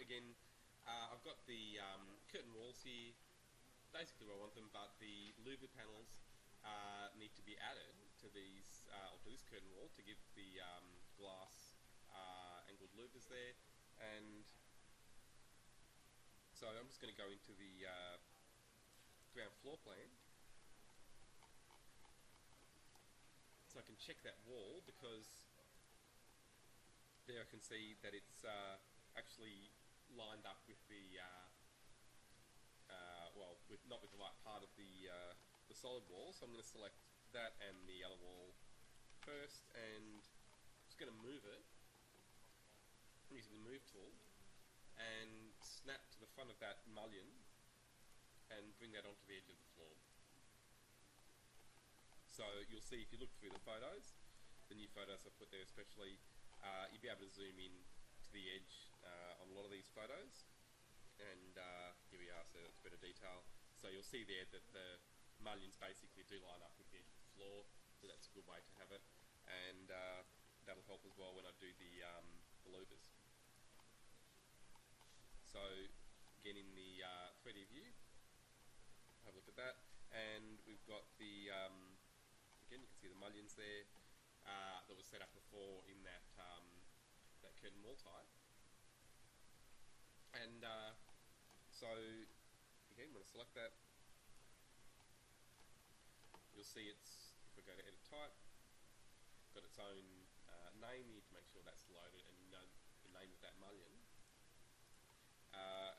again, I've got the curtain walls here, basically where I want them, but the Louvre panels need to be added to these, or to this curtain wall to give the glass angled louvers there. And so I'm just going to go into the ground floor plan, so I can check that wall, because there I can see that it's actually lined up with the well, not with the right part of the solid wall. So I'm going to select that and the other wall first, and I'm just going to move it using the move tool and snap to the front of that mullion and bring that onto the edge of the floor. So you'll see, if you look through the photos, the new photos I've put there especially, you'll be able to zoom in to the edge on a lot of these photos, and here we are, so that's better detail. So you'll see there that the mullions basically do line up with the edge of the floor, so that's a good way to have it, and that'll help as well when I do the louvers. So again, in the 3D view, have a look at that, and we've got the again, you can see the mullions there that was set up before in that that curtain wall type. And so again, when I select that, you'll see it's, if I go to edit type, got its own name. You need to make sure that's loaded and you know the name of that mullion.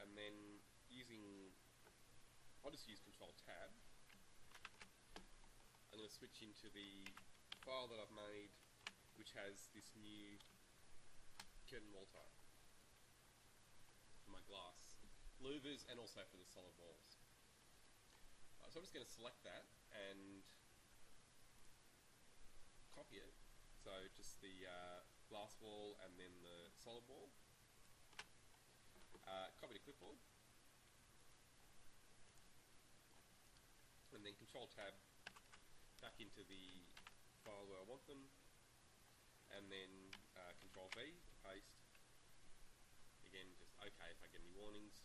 And then I'll just use Control Tab. I'm going to switch into the file that I've made, which has this new curtain wall type for my glass louvers and also for the solid walls. So I'm just going to select that and copy it. So just the glass wall and then the solid wall. Copy to clipboard, and then Control Tab back into the file where I want them, and then Control V to paste. Again, just OK if I get any warnings.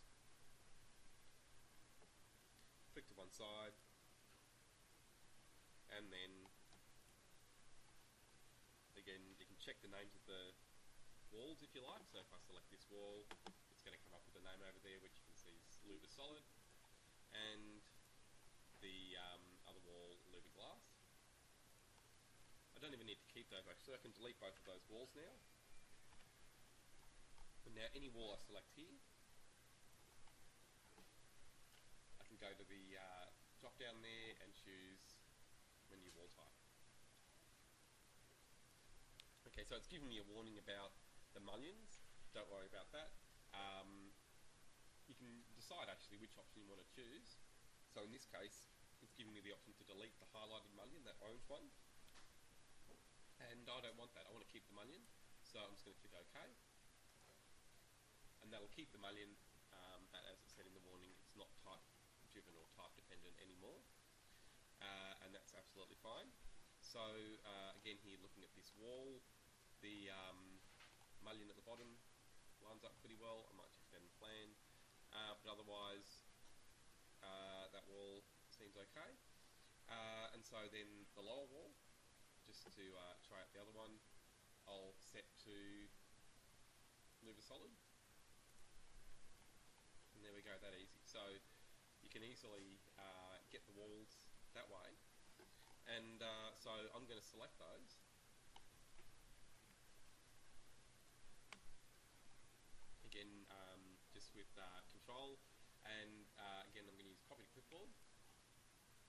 Click to one side, and then again you can check the names of the walls if you like. So if I select this wall, it's going to come up with the name over there, which you can see is Louvre Solid, and the other wall, Louvre Glass. I don't even need to keep those actually. I can delete both of those walls now. And now any wall I select here, I can go to the drop down there and choose my new wall type. Okay, so it's giving me a warning about the mullions. Don't worry about that. You can decide actually which option you want to choose. So in this case, it's giving me the option to delete the highlighted mullion, that orange one. And I don't want that. I want to keep the mullion. So I'm just going to click OK. And that'll keep the mullion, but as it said in the warning, it's not type driven or type dependent anymore. And that's absolutely fine. So again here, looking at this wall, the mullion at the bottom lines up pretty well. I might check that in the plan, but otherwise that wall seems okay. And so then the lower wall, just to try out the other one, I'll set to Louvre Solid, and there we go, that easy. So you can easily get the walls that way. And so I'm going to select those. Again, just with Control, and again I'm going to use copy to clipboard,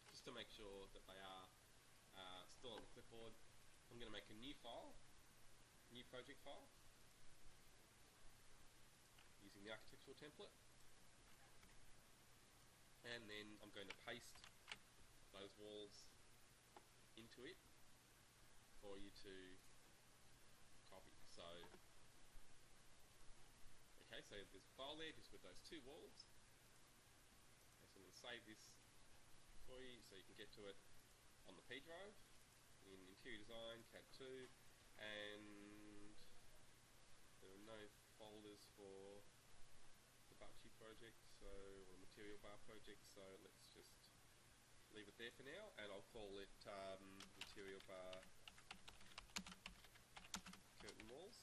just to make sure that they are still on the clipboard. I'm going to make a new file, new project file, using the architectural template, and then I'm going to paste those walls into it for you to copy. So okay, so there's a file there just with those two walls. Okay, so I'm going to save this for you so you can get to it on the P drive in Interior Design, CAD 2, and there are no folders for project, or a material bar project, so let's just leave it there for now, and I'll call it material bar curtain walls.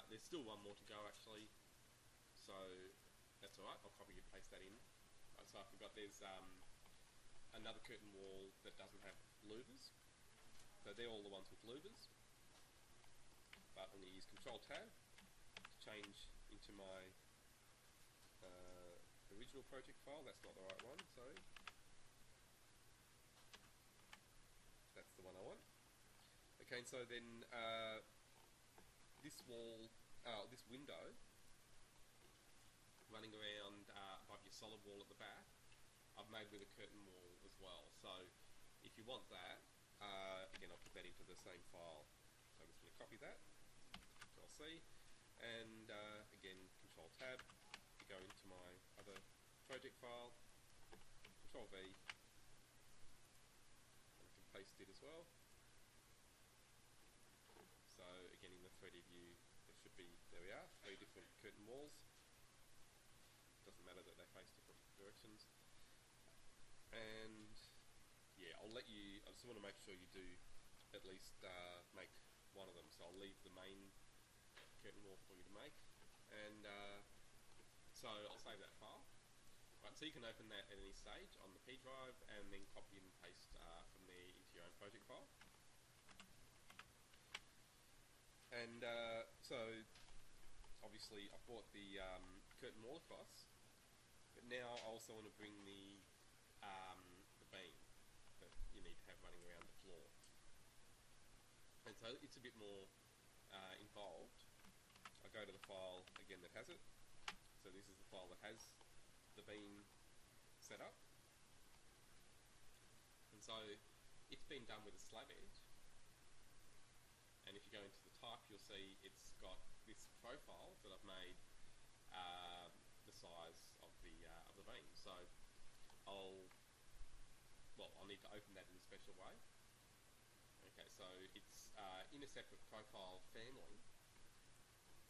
There's still one more to go actually, so that's alright, I'll copy and paste that in. So I forgot there's another curtain wall that doesn't have louvers, so they're all the ones with louvers, but I'm going to use Control Tab to change into my original project file. That's not the right one, sorry. That's the one I want. Okay, so then this wall, this window running around above your solid wall at the back, I've made with a curtain wall as well. So if you want that, again I'll put that into the same file. So I'm just going to copy that, Control C, and again Control Tab to go into my other project file, Control V, and I can paste it as well. So again in the 3D view there should be, there we are, 3 different curtain walls. Doesn't matter that they face different directions. And yeah, I'll let you, I just want to make sure you do at least make one of them. So I'll leave the main curtain wall for you to make, and so I'll save that file. Right, so you can open that at any stage on the P drive and then copy and paste from there into your own project file. And so obviously I've brought the curtain wall across, but now I also want to bring the beam that you need to have running around the floor. And so it's a bit more involved. I go to the file again that has it. So this is the file that has the beam set up. And so it's been done with a slab edge. And if you go into the type, you'll see it's got this profile that I've made the size of the beam. So I'll need to open that in a special way. Okay, so it's in a separate profile family,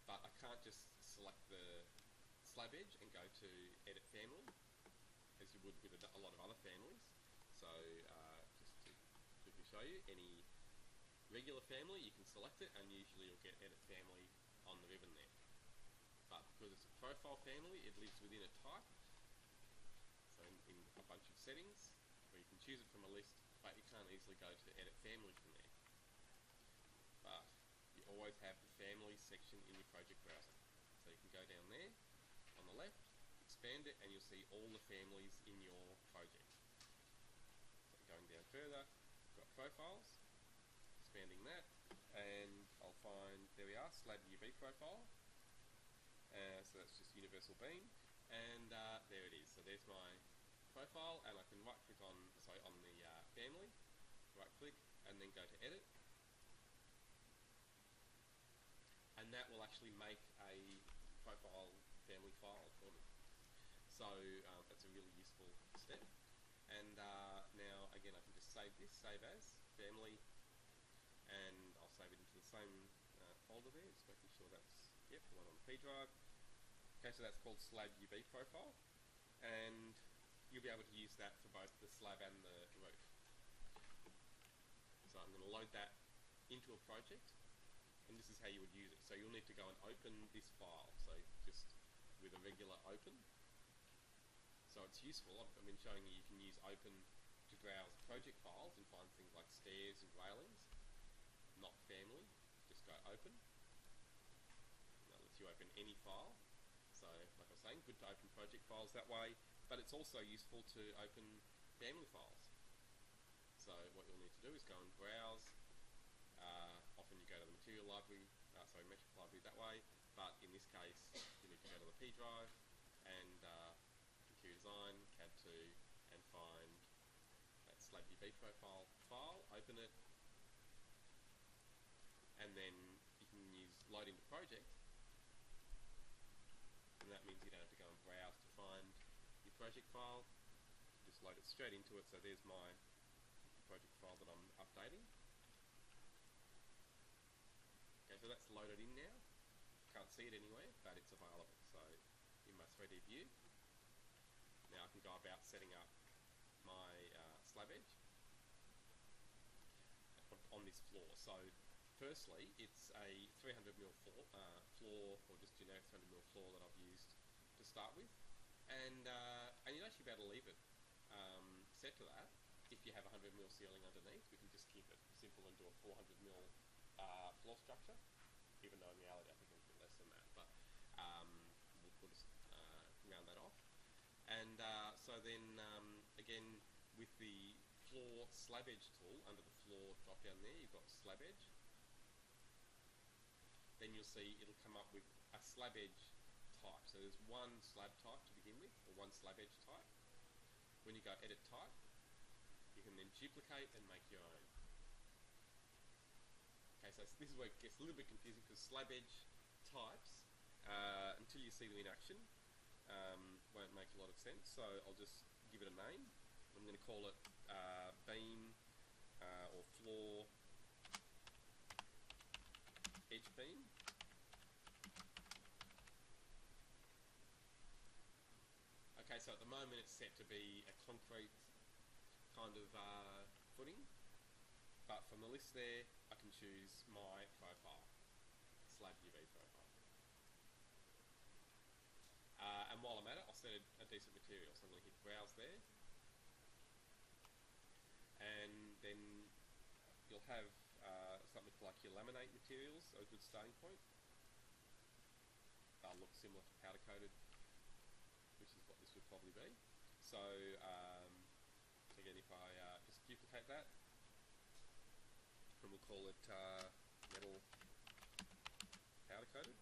but I can't just select the slab edge and go to Edit Family, as you would with a lot of other families. So just to quickly show you, any regular family, you can select it, and usually you'll get Edit Family on the ribbon there. But because it's a profile family, it lives within a type, so in a bunch of settings, where you can choose it from a list, but you can't easily go to Edit Family from there. But you always have the Family section in your project browser. So you can go down there, on the left, expand it, and you'll see all the families in your project. So going down further, we've got Profiles, expanding that, and I'll find, there we are, Slab UV Profile. So that's just universal beam, and there it is. So there's my profile, and I can right click on the family, right click, and then go to edit, and that will actually make a profile family file for me. So that's a really useful step. And now again I can just save this, save as family, and I'll save it into the same folder there, just making sure that's, yep, the one on the P drive. Okay, so that's called Slab UV Profile, and you'll be able to use that for both the slab and the roof. So I'm going to load that into a project, and this is how you would use it. So you'll need to go and open this file, so just with a regular open. So it's useful, I've been showing you can use open to browse project files and find things like stairs and railings, not family, just go open. That lets you open any file. So, like I was saying, good to open project files that way, but it's also useful to open family files. So what you'll need to do is go and browse. Often you go to the material library, metric library that way, but in this case you need to go to the P drive and computer design, CAD2, and find that Slab UV Profile file, open it, and then you can use load into project. And that means you don't have to go and browse to find your project file. You just load it straight into it. So there's my project file that I'm updating. Okay, so that's loaded in now. can't see it anywhere, but it's available. So in my 3D view, now I can go about setting up my slab edge on this floor. So firstly, it's a 300mm floor, or just generic 300mm floor that I've used to start with, and you'd actually be able to leave it set to that. If you have a 100mm ceiling underneath, we can just keep it simple and do a 400mm floor structure, even though in reality I think it's a bit less than that, but we'll just round that off. And so then again, with the floor slab edge tool, under the floor drop down there, you've got slab edge. Then you'll see it'll come up with a slab edge type. So there's one slab type to begin with, or one slab edge type. When you go edit type, you can then duplicate and make your own. Okay, so this is where it gets a little bit confusing, because slab edge types, until you see them in action, won't make a lot of sense. So I'll just give it a name. I'm going to call it beam or floor edge beam. Okay, so at the moment it's set to be a concrete kind of footing, but from the list there I can choose my profile, slab UV profile. And while I'm at it, I'll set a decent material, so I'm going to hit browse there, and then you'll have something like your laminate materials, a good starting point. They'll look similar to powder coated, which is what this would probably be. So again, if I just duplicate that, and we'll call it metal powder coated,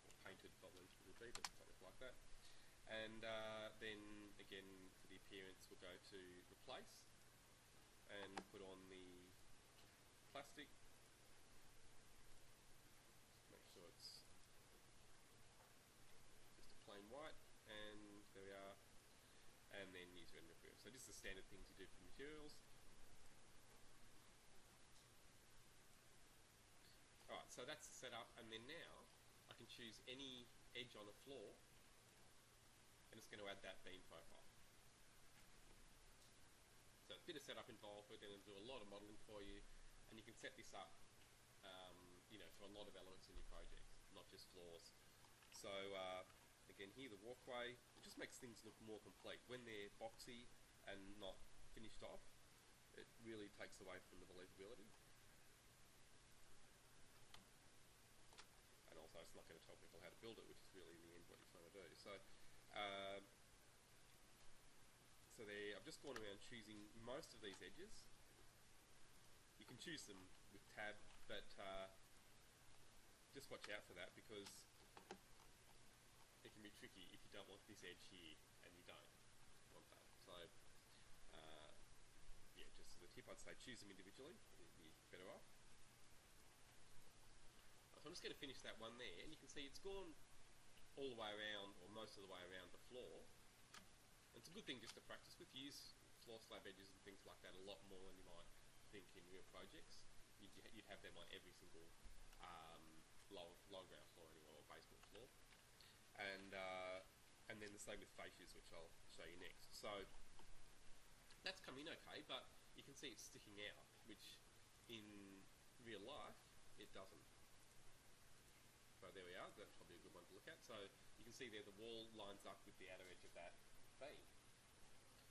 or painted probably would be, but something like that. And then again, for the appearance, we'll go to replace and put on the plastic. Make sure it's just a plain white, and there we are. And then use render appearance. So just the standard things you do for materials. Alright, so that's set up, and then now I can choose any edge on a floor, and it's going to add that beam profile. So a bit of setup involved, but then it'll do a lot of modelling for you, and you can set this up for a lot of elements in your project, not just floors. So again here, the walkway, it just makes things look more complete. When they're boxy and not finished off, it really takes away from the believability. And also it's not going to tell people how to build it, which is really in the end what you're trying to do. So so there, I've just gone around choosing most of these edges. You can choose them with tab, but just watch out for that, because it can be tricky if you don't want this edge here and you don't want that. So yeah, just as a tip, I'd say choose them individually, you'd be better off. So I'm just going to finish that one there, and you can see it's gone all the way around, or most of the way around the floor. And it's a good thing just to practice with. Use floor slab edges and things like that a lot more than you might think in real projects. You'd have them on every single lower ground floor anyway, or basement floor. And then the same with fascias, which I'll show you next. So that's come in okay, but you can see it's sticking out, which in real life it doesn't. So there we are, that's probably a good one to look at. So you can see there the wall lines up with the outer edge of that beam.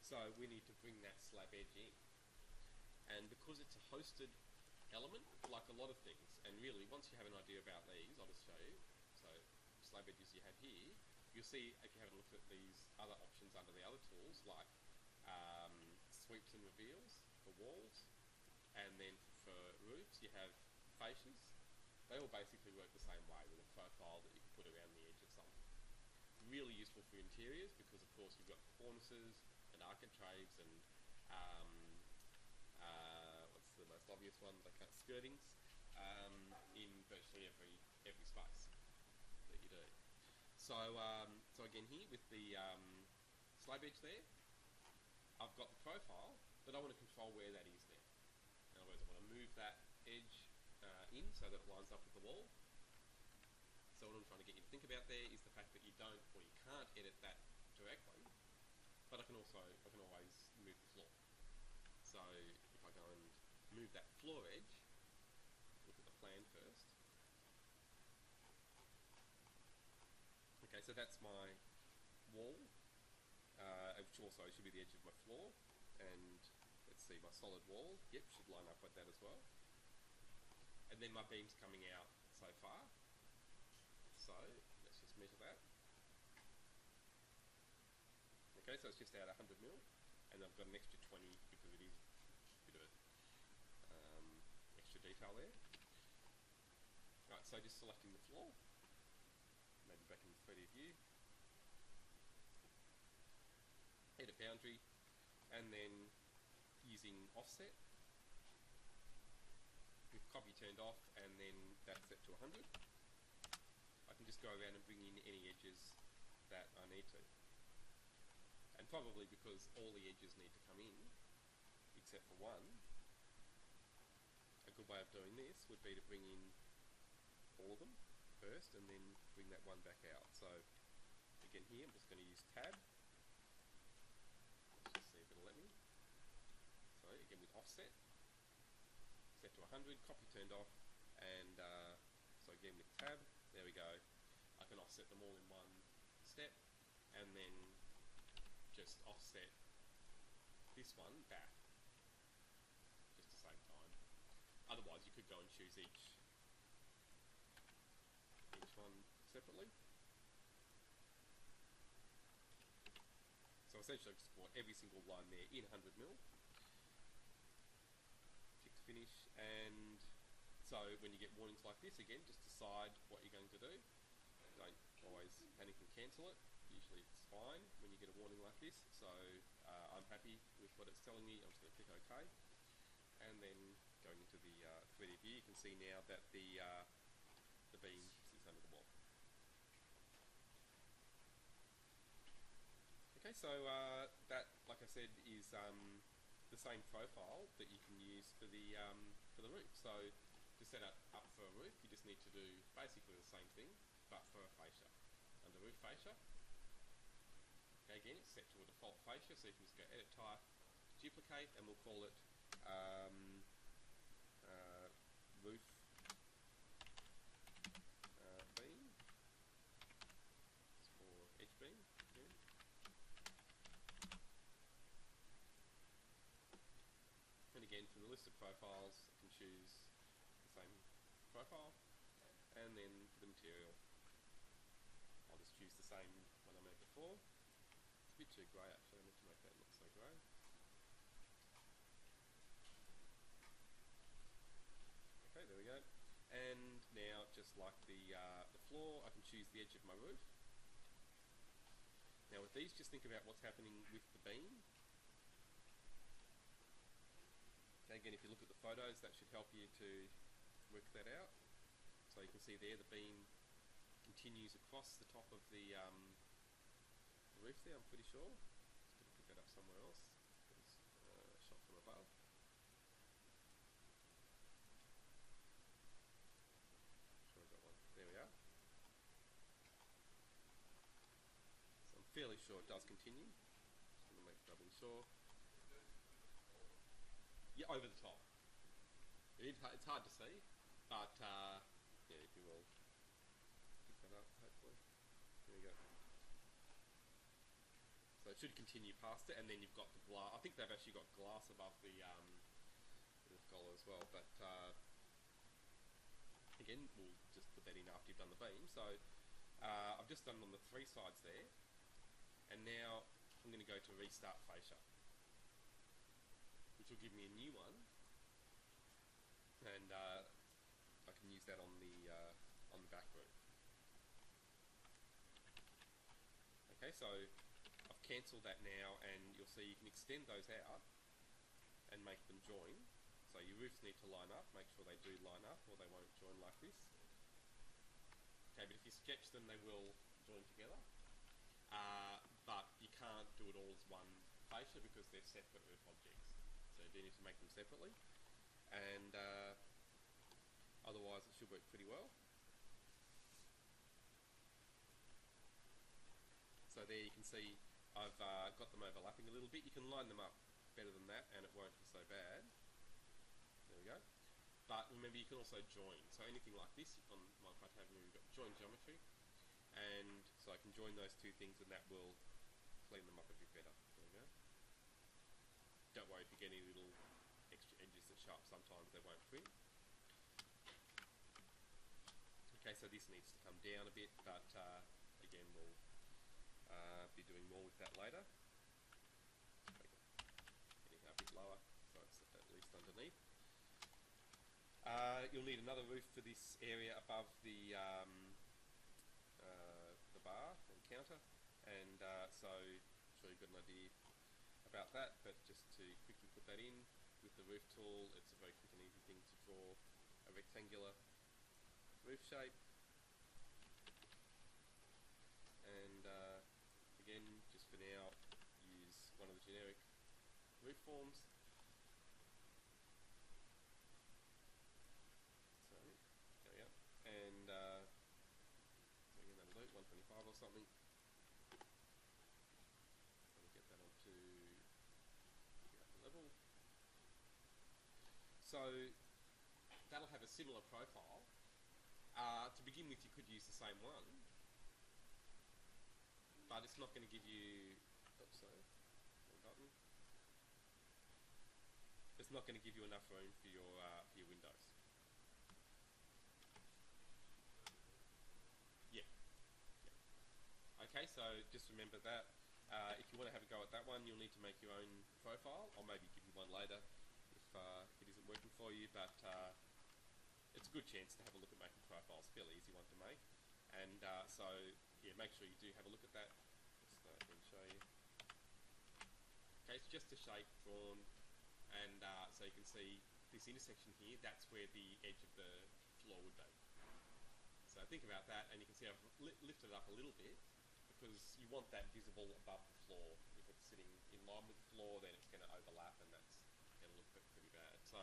So we need to bring that slab edge in. And because it's a hosted element, like a lot of things, and really once you have an idea about these, I'll just show you. So slab edges you have here, you'll see if you have a look at these other options under the other tools, like sweeps and reveals for walls, and then for roofs you have fascias. They all basically work the same way, with a profile that you can put around the edge of something. Really useful for interiors, because of course you've got cornices and architraves and what's the most obvious one? Skirtings in virtually every space that you do. So so again here with the slab edge there, I've got the profile, but I want to control where that is now. In other words, I want to move that edge in so that it lines up with the wall. So what I'm trying to get you to think about there is the fact that you don't, or you can't edit that directly, but I can always move the floor. So if I go and move that floor edge, look at the plan first. Okay, so that's my wall, which also should be the edge of my floor, and let's see, my solid wall, yep, should line up with that as well. And then my beam's coming out so far, so let's just measure that. Okay, so it's just out 100 mil, and I've got an extra 20 because it is a bit of extra detail there. Right, so just selecting the floor, maybe back in the 3D view, edit boundary, and then using offset with copy turned off, and then that's set to 100. I can just go around and bring in any edges that I need to. And probably because all the edges need to come in, except for one, a good way of doing this would be to bring in all of them first and then bring that one back out. So again here, I'm just going to use tab. Let's just see if it'll let me. So again with offset, set to 100, copy turned off, and so again with tab, there we go. I can offset them all in one step, and then just offset this one back, just to save time. Otherwise you could go and choose each one separately. So essentially I've just brought every single line there in 100 mil. Click finish, and so when you get warnings like this, again, just decide what you're going to do. Don't always panic and cancel it. Usually it's fine when you get a warning like this. So I'm happy with what it's telling me. I'm just going to click OK. And then going into the 3D view, you can see now that the beam sits under the wall. Okay, so that, like I said, is the same profile that you can use for the roof. So to set it up for a roof, you just need to do basically the same thing, but for a fascia. Under roof fascia, okay, again, it's set to a default fascia, so you can just go edit type, duplicate, and we'll call it roof beam. It's for edge beam. Yeah. And again, from the list of profiles, I can choose the same profile, and then for the material, I'll just choose the same one I made before. It's a bit too grey actually, I need to make that look so grey. Okay, there we go. And now, just like the floor, I can choose the edge of my roof. Now with these, just think about what's happening with the beam. Okay, again, if you look at the photos, that should help you to work that out. So you can see there the beam continues across the top of the roof there, I'm pretty sure. Just going to pick that up somewhere else. It's shot from above. Sure, I got one. There we are. So I'm fairly sure it does continue. Just going to make doubly sure. Yeah, over the top. It's hard to see, but yeah, if you will pick that up, hopefully. There we go. So it should continue past it, and then you've got the glass. I think they've actually got glass above the roof collar as well, but again, we'll just put that in after you've done the beam. So I've just done on the three sides there, and now I'm going to go to restart fascia, which will give me a new one, and I can use that on the back roof. Okay, so I've cancelled that now, and you'll see you can extend those out and make them join. So your roofs need to line up, make sure they do line up, or they won't join like this. Okay, but if you sketch them, they will join together. But you can't do it all as one fascia because they're separate roof objects. So you do need to make them separately, and otherwise pretty well. So there you can see I've got them overlapping a little bit. You can line them up better than that and it won't be so bad. There we go. But remember, you can also join. So anything like this on my tab, we've got join geometry, and so I can join those two things and that will clean them up a bit better. There we go. Don't worry if you get any little extra edges that show up, sometimes they won't print. Okay, so this needs to come down a bit, but again, we'll be doing more with that later. Getting a bit lower, so it's at least underneath. You'll need another roof for this area above the bar and counter, and so I'm sure you've got an idea about that, but just to quickly put that in with the roof tool, it's a very quick and easy thing to draw a rectangular roof shape. And again, just for now, use one of the generic roof forms. So, there we go. And again, that'll do, 125 or something. And get that onto the upper level. So, that'll have a similar profile. To begin with, you could use the same one, but it's not going to give you, oops, sorry, wrong button. It's not going to give you enough room for your windows. Yeah. Okay, so just remember that. If you want to have a go at that one, you'll need to make your own profile. I'll maybe give you one later if it isn't working for you, but it's a good chance to have a look at making profiles. Fairly easy one to make. And so, yeah, make sure you do have a look at that. Just again show you. Okay, it's just a shape drawn, and so you can see this intersection here, that's where the edge of the floor would be. So think about that, and you can see I've lifted it up a little bit, because you want that visible above the floor. If it's sitting in line with the floor, then it's going to overlap, and that's going to look pretty bad. So,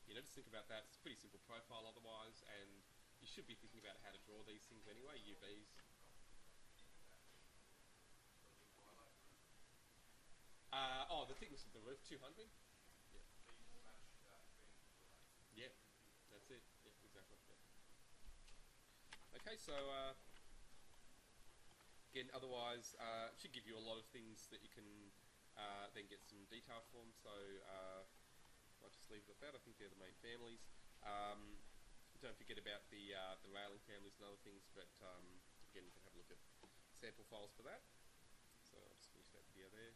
you know, just think about that. It's a pretty simple profile otherwise, and you should be thinking about how to draw these things anyway, UVs. Oh, the thickness of the roof, 200. Yeah. Yeah, that's it. Yeah, exactly. Yeah. Okay, so again, otherwise, it should give you a lot of things that you can then get some detail from. So I'll just leave it at that. I think they're the main families. Don't forget about the railing families and other things, but again, you can have a look at sample files for that. So I'll just finish that video there.